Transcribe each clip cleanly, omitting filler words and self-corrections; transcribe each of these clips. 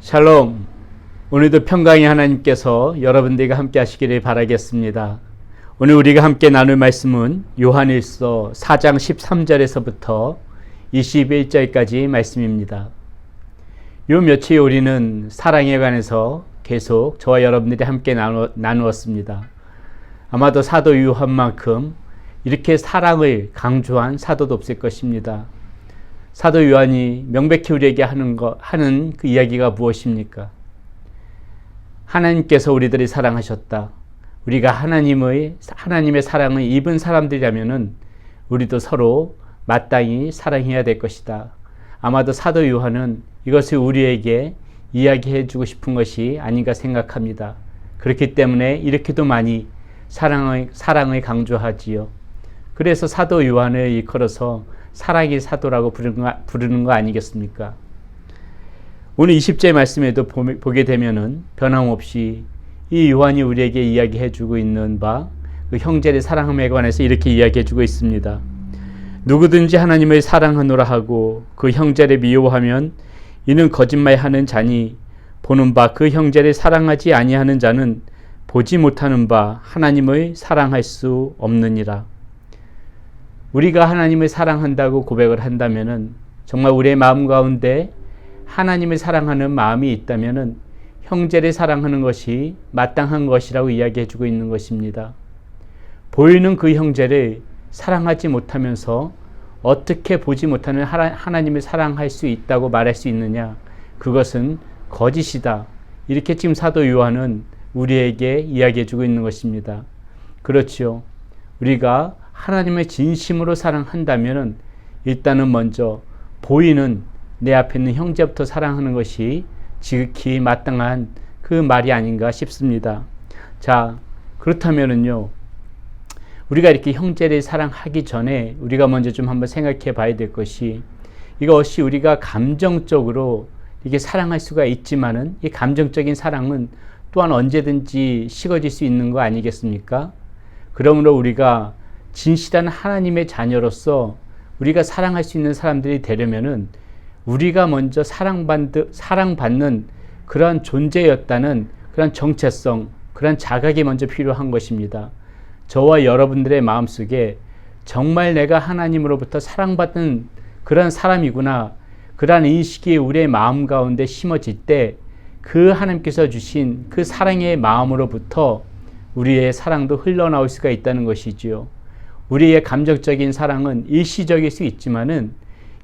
샬롬. 오늘도 평강의 하나님께서 여러분들과 함께 하시기를 바라겠습니다. 오늘 우리가 함께 나눌 말씀은 요한일서 4장 13절에서부터 21절까지 말씀입니다. 요 며칠 우리는 사랑에 관해서 계속 저와 여러분들이 함께 나누었습니다. 아마도 사도 요한만큼 이렇게 사랑을 강조한 사도도 없을 것입니다. 사도 요한이 명백히 우리에게 하는 그 이야기가 무엇입니까? 하나님께서 우리들을 사랑하셨다. 우리가 하나님의 사랑을 입은 사람들이라면은 우리도 서로 마땅히 사랑해야 될 것이다. 아마도 사도 요한은 이것을 우리에게 이야기해 주고 싶은 것이 아닌가 생각합니다. 그렇기 때문에 이렇게도 많이 사랑을 강조하지요. 그래서 사도 요한을 일컬어서 사랑의 사도라고 부르는 거 아니겠습니까? 오늘 20절 말씀에도 보게 되면은 변함없이 이 요한이 우리에게 이야기해 주고 있는 바 그 형제를 사랑함에 관해서 이렇게 이야기해 주고 있습니다. 누구든지 하나님을 사랑하노라 하고 그 형제를 미워하면 이는 거짓말하는 자니 보는 바 그 형제를 사랑하지 아니하는 자는 보지 못하는 바 하나님을 사랑할 수 없느니라. 우리가 하나님을 사랑한다고 고백을 한다면은 정말 우리의 마음 가운데 하나님을 사랑하는 마음이 있다면은 형제를 사랑하는 것이 마땅한 것이라고 이야기해 주고 있는 것입니다. 보이는 그 형제를 사랑하지 못하면서 어떻게 보지 못하는 하나님을 사랑할 수 있다고 말할 수 있느냐? 그것은 거짓이다. 이렇게 지금 사도 요한은 우리에게 이야기해 주고 있는 것입니다. 그렇지요. 우리가 하나님을 진심으로 사랑한다면 일단은 먼저 보이는 내 앞에 있는 형제부터 사랑하는 것이 지극히 마땅한 그 말이 아닌가 싶습니다. 자, 그렇다면은요, 우리가 이렇게 형제를 사랑하기 전에 우리가 먼저 좀 한번 생각해 봐야 될 것이, 이것이 우리가 감정적으로 이게 사랑할 수가 있지만은 이 감정적인 사랑은 또한 언제든지 식어질 수 있는 거 아니겠습니까? 그러므로 우리가 진실한 하나님의 자녀로서 우리가 사랑할 수 있는 사람들이 되려면은 우리가 먼저 사랑받는 그런 존재였다는 그런 정체성, 그런 자각이 먼저 필요한 것입니다. 저와 여러분들의 마음속에 정말 내가 하나님으로부터 사랑받는 그런 사람이구나, 그런 인식이 우리의 마음 가운데 심어질 때 그 하나님께서 주신 그 사랑의 마음으로부터 우리의 사랑도 흘러나올 수가 있다는 것이지요. 우리의 감정적인 사랑은 일시적일 수 있지만은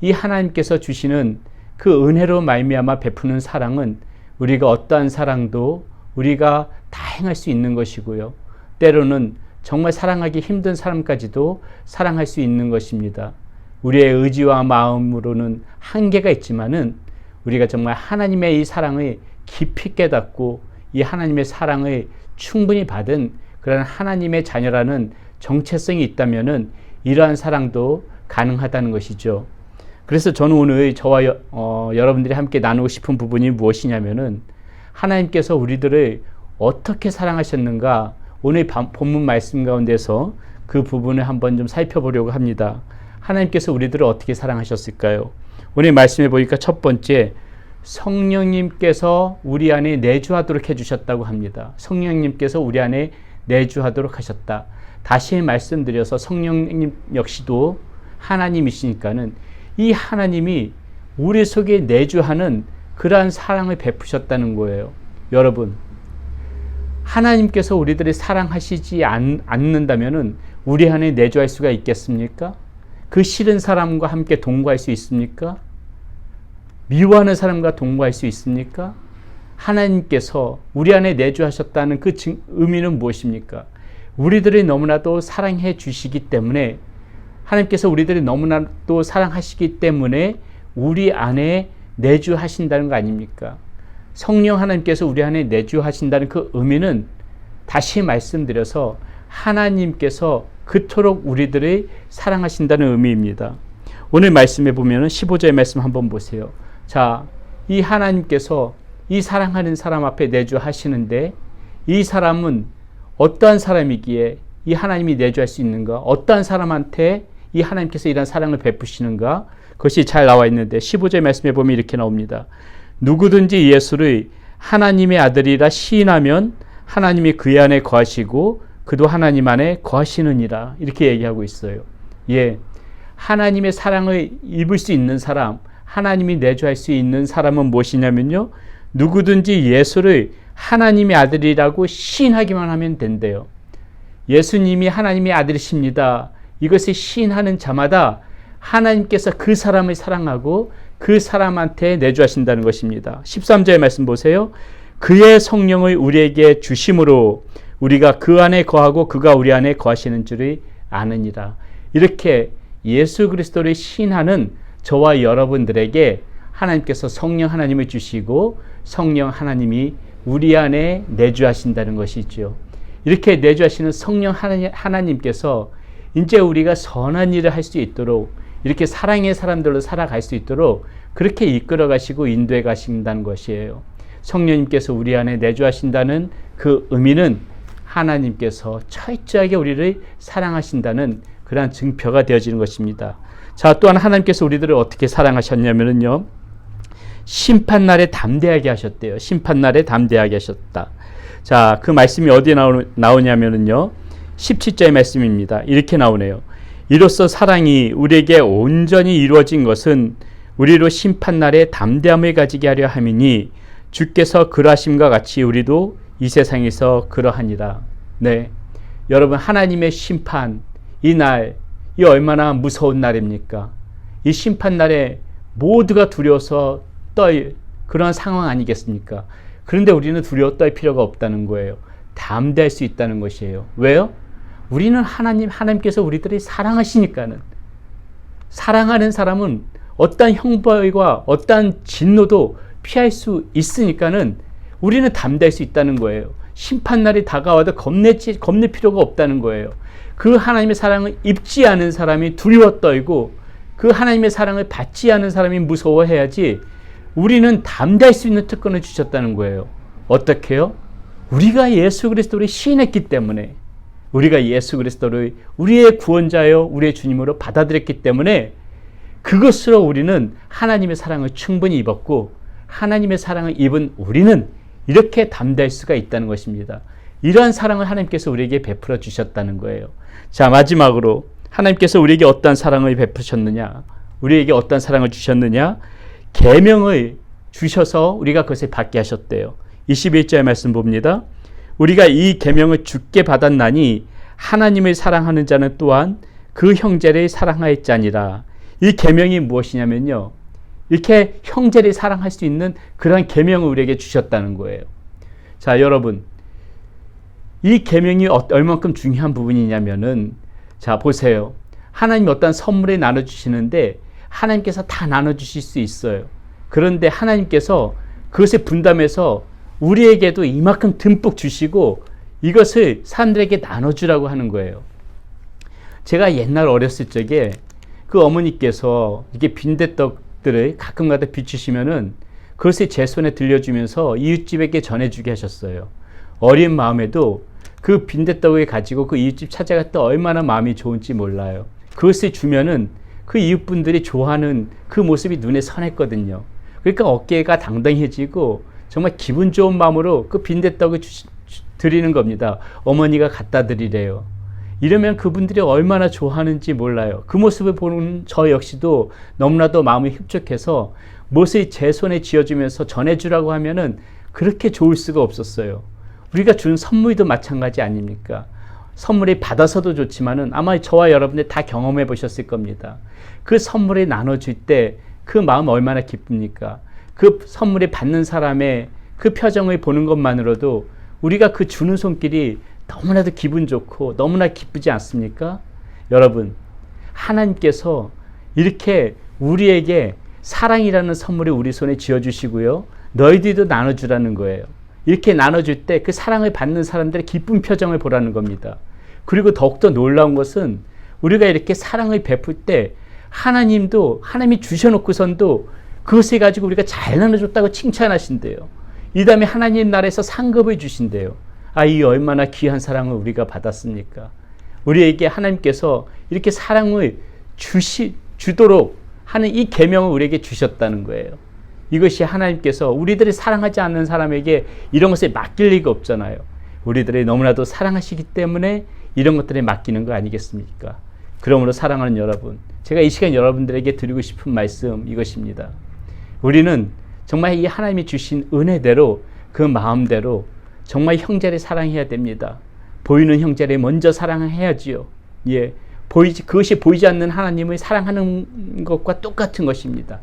이 하나님께서 주시는 그 은혜로 말미암아 베푸는 사랑은 우리가 어떠한 사랑도 우리가 다 행할 수 있는 것이고요. 때로는 정말 사랑하기 힘든 사람까지도 사랑할 수 있는 것입니다. 우리의 의지와 마음으로는 한계가 있지만은 우리가 정말 하나님의 이 사랑을 깊이 깨닫고 이 하나님의 사랑을 충분히 받은 그런 하나님의 자녀라는 정체성이 있다면은 이러한 사랑도 가능하다는 것이죠. 그래서 저는 오늘 저와 여러분들이 함께 나누고 싶은 부분이 무엇이냐면은 하나님께서 우리들을 어떻게 사랑하셨는가, 오늘 본문 말씀 가운데서 그 부분을 한번 좀 살펴보려고 합니다. 하나님께서 우리들을 어떻게 사랑하셨을까요? 오늘 말씀해 보니까 첫 번째, 성령님께서 우리 안에 내주하도록 해주셨다고 합니다. 성령님께서 우리 안에 내주하도록 하셨다. 다시 말씀드려서 성령님 역시도 하나님이시니까는 이 하나님이 우리 속에 내주하는 그러한 사랑을 베푸셨다는 거예요. 여러분, 하나님께서 우리들을 사랑하시지 않는다면은 우리 안에 내주할 수가 있겠습니까? 그 싫은 사람과 함께 동거할 수 있습니까? 미워하는 사람과 동거할 수 있습니까? 하나님께서 우리 안에 내주하셨다는 그 의미는 무엇입니까? 우리들을 너무나도 사랑해 주시기 때문에, 하나님께서 우리들을 너무나도 사랑하시기 때문에 우리 안에 내주하신다는 거 아닙니까? 성령 하나님께서 우리 안에 내주하신다는 그 의미는 다시 말씀드려서 하나님께서 그토록 우리들을 사랑하신다는 의미입니다. 오늘 말씀에 보면 15절 말씀 한번 보세요. 자, 이 하나님께서 이 사랑하는 사람 앞에 내주하시는데 이 사람은 어떠한 사람이기에 이 하나님이 내주할 수 있는가? 어떠한 사람한테 이 하나님께서 이런 사랑을 베푸시는가? 그것이 잘 나와 있는데 15절 말씀에 보면 이렇게 나옵니다. 누구든지 예수를 하나님의 아들이라 시인하면 하나님이 그의 안에 거하시고 그도 하나님 안에 거하시느니라. 이렇게 얘기하고 있어요. 예, 하나님의 사랑을 입을 수 있는 사람, 하나님이 내주할 수 있는 사람은 무엇이냐면요, 누구든지 예수를 하나님의 아들이라고 시인하기만 하면 된대요. 예수님이 하나님의 아들이십니다. 이것을 시인하는 자마다 하나님께서 그 사람을 사랑하고 그 사람한테 내주하신다는 것입니다. 13절의 말씀 보세요. 그의 성령을 우리에게 주심으로 우리가 그 안에 거하고 그가 우리 안에 거하시는 줄을 아느니라. 이렇게 예수 그리스도를 시인하는 저와 여러분들에게 하나님께서 성령 하나님을 주시고 성령 하나님이 우리 안에 내주하신다는 것이죠. 이렇게 내주하시는 성령 하나님께서 이제 우리가 선한 일을 할 수 있도록, 이렇게 사랑의 사람들로 살아갈 수 있도록 그렇게 이끌어 가시고 인도해 가신다는 것이에요. 성령님께서 우리 안에 내주하신다는 그 의미는 하나님께서 철저하게 우리를 사랑하신다는 그러한 증표가 되어지는 것입니다. 자, 또한 하나님께서 우리들을 어떻게 사랑하셨냐면요, 심판날에 담대하게 하셨대요. 심판날에 담대하게 하셨다. 자, 그 말씀이 어디에 나오냐면요, 17절의 말씀입니다. 이렇게 나오네요. 이로써 사랑이 우리에게 온전히 이루어진 것은 우리로 심판날에 담대함을 가지게 하려 함이니 주께서 그러하심과 같이 우리도 이 세상에서 그러하니라. 네, 여러분, 하나님의 심판, 이 날, 이 얼마나 무서운 날입니까? 이 심판날에 모두가 두려워서 떨 그런 상황 아니겠습니까? 그런데 우리는 두려워 떨 필요가 없다는 거예요. 담대할 수 있다는 것이에요. 왜요? 우리는 하나님께서 우리들이 사랑하시니까는. 사랑하는 사람은 어떠한 형벌과 어떠한 진노도 피할 수 있으니까는 우리는 담대할 수 있다는 거예요. 심판날이 다가와도 겁낼 필요가 없다는 거예요. 그 하나님의 사랑을 입지 않은 사람이 두려워 떨고 그 하나님의 사랑을 받지 않은 사람이 무서워해야지, 우리는 담대할 수 있는 특권을 주셨다는 거예요. 어떻게요? 우리가 예수 그리스도를 시인했기 때문에, 우리가 예수 그리스도를 우리의 구원자여 우리의 주님으로 받아들였기 때문에 그것으로 우리는 하나님의 사랑을 충분히 입었고, 하나님의 사랑을 입은 우리는 이렇게 담대할 수가 있다는 것입니다. 이러한 사랑을 하나님께서 우리에게 베풀어 주셨다는 거예요. 자, 마지막으로 하나님께서 우리에게 어떤 사랑을 베푸셨느냐, 우리에게 어떤 사랑을 주셨느냐, 계명을 주셔서 우리가 그것을 받게 하셨대요. 21절의 말씀 봅니다. 우리가 이 계명을 주께 받았나니 하나님을 사랑하는 자는 또한 그 형제를 사랑하였자니라. 이 계명이 무엇이냐면요, 이렇게 형제를 사랑할 수 있는 그런 계명을 우리에게 주셨다는 거예요. 자, 여러분, 이 계명이 얼만큼 중요한 부분이냐면은, 자, 보세요. 하나님이 어떤 선물을 나눠주시는데 하나님께서 다 나눠주실 수 있어요. 그런데 하나님께서 그것을 분담해서 우리에게도 이만큼 듬뿍 주시고 이것을 사람들에게 나눠주라고 하는 거예요. 제가 옛날 어렸을 적에 그 어머니께서 이렇게 빈대떡들을 가끔가다 비추시면은 그것을 제 손에 들려주면서 이웃집에게 전해주게 하셨어요. 어린 마음에도 그 빈대떡을 가지고 그 이웃집 찾아갈 때 얼마나 마음이 좋은지 몰라요. 그것을 주면은 그 이웃분들이 좋아하는 그 모습이 눈에 선했거든요. 그러니까 어깨가 당당해지고 정말 기분 좋은 마음으로 그 빈대떡을 드리는 겁니다. 어머니가 갖다 드리래요. 이러면 그분들이 얼마나 좋아하는지 몰라요. 그 모습을 보는 저 역시도 너무나도 마음이 흡족해서 무엇을 제 손에 쥐어주면서 전해주라고 하면은 그렇게 좋을 수가 없었어요. 우리가 준 선물도 마찬가지 아닙니까? 선물이 받아서도 좋지만은 아마 저와 여러분들 다 경험해 보셨을 겁니다. 그 선물을 나눠줄 때 그 마음 얼마나 기쁩니까? 그 선물을 받는 사람의 그 표정을 보는 것만으로도 우리가 그 주는 손길이 너무나도 기분 좋고 너무나 기쁘지 않습니까? 여러분, 하나님께서 이렇게 우리에게 사랑이라는 선물을 우리 손에 쥐어주시고요, 너희들도 나눠주라는 거예요. 이렇게 나눠줄 때 그 사랑을 받는 사람들의 기쁜 표정을 보라는 겁니다. 그리고 더욱더 놀라운 것은 우리가 이렇게 사랑을 베풀 때 하나님도, 하나님이 주셔놓고선도 그것을 가지고 우리가 잘 나눠줬다고 칭찬하신대요. 이 다음에 하나님 나라에서 상급을 주신대요. 아, 이 얼마나 귀한 사랑을 우리가 받았습니까? 우리에게 하나님께서 이렇게 사랑을 주도록 하는 이 계명을 우리에게 주셨다는 거예요. 이것이 하나님께서 우리들이 사랑하지 않는 사람에게 이런 것을 맡길 리가 없잖아요. 우리들이 너무나도 사랑하시기 때문에 이런 것들에 맡기는 거 아니겠습니까? 그러므로 사랑하는 여러분, 제가 이 시간 여러분들에게 드리고 싶은 말씀 이것입니다. 우리는 정말 이 하나님이 주신 은혜대로 그 마음대로 정말 형제를 사랑해야 됩니다. 보이는 형제를 먼저 사랑해야지요. 예, 그것이 보이지 않는 하나님을 사랑하는 것과 똑같은 것입니다.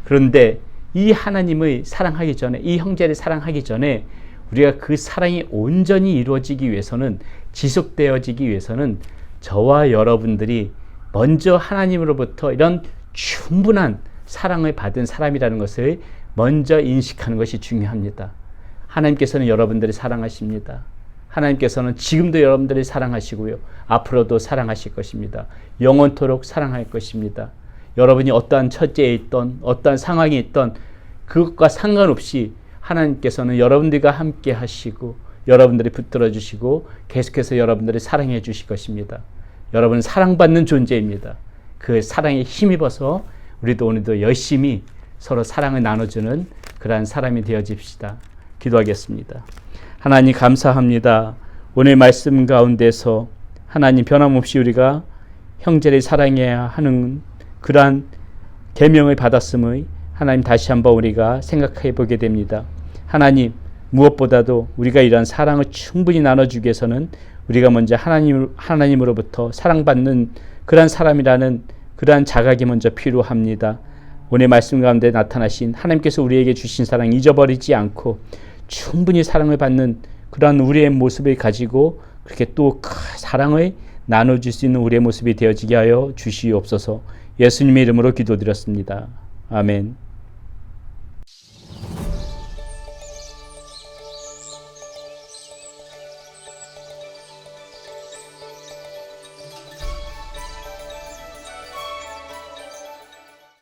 그런데 이 하나님을 사랑하기 전에, 이 형제를 사랑하기 전에 우리가 그 사랑이 온전히 이루어지기 위해서는, 지속되어지기 위해서는 저와 여러분들이 먼저 하나님으로부터 이런 충분한 사랑을 받은 사람이라는 것을 먼저 인식하는 것이 중요합니다. 하나님께서는 여러분들을 사랑하십니다. 하나님께서는 지금도 여러분들을 사랑하시고요. 앞으로도 사랑하실 것입니다. 영원토록 사랑할 것입니다. 여러분이 어떠한 처지에 있던, 어떠한 상황에 있던 그것과 상관없이 하나님께서는 여러분들과 함께 하시고 여러분들이 붙들어 주시고 계속해서 여러분들을 사랑해 주실 것입니다. 여러분은 사랑받는 존재입니다. 그 사랑에 힘입어서 우리도 오늘도 열심히 서로 사랑을 나눠주는 그러한 사람이 되어집시다. 기도하겠습니다. 하나님 감사합니다. 오늘 말씀 가운데서 하나님 변함없이 우리가 형제를 사랑해야 하는 그러한 계명을 받았음을 하나님 다시 한번 우리가 생각해 보게 됩니다. 하나님, 무엇보다도 우리가 이러한 사랑을 충분히 나눠주기 위해서는 우리가 먼저 하나님으로부터 사랑받는 그러한 사람이라는 그러한 자각이 먼저 필요합니다. 오늘 말씀 가운데 나타나신 하나님께서 우리에게 주신 사랑 잊어버리지 않고 충분히 사랑을 받는 그러한 우리의 모습을 가지고 그렇게 또 사랑을 나눠줄 수 있는 우리의 모습이 되어지게 하여 주시옵소서. 예수님의 이름으로 기도드렸습니다. 아멘.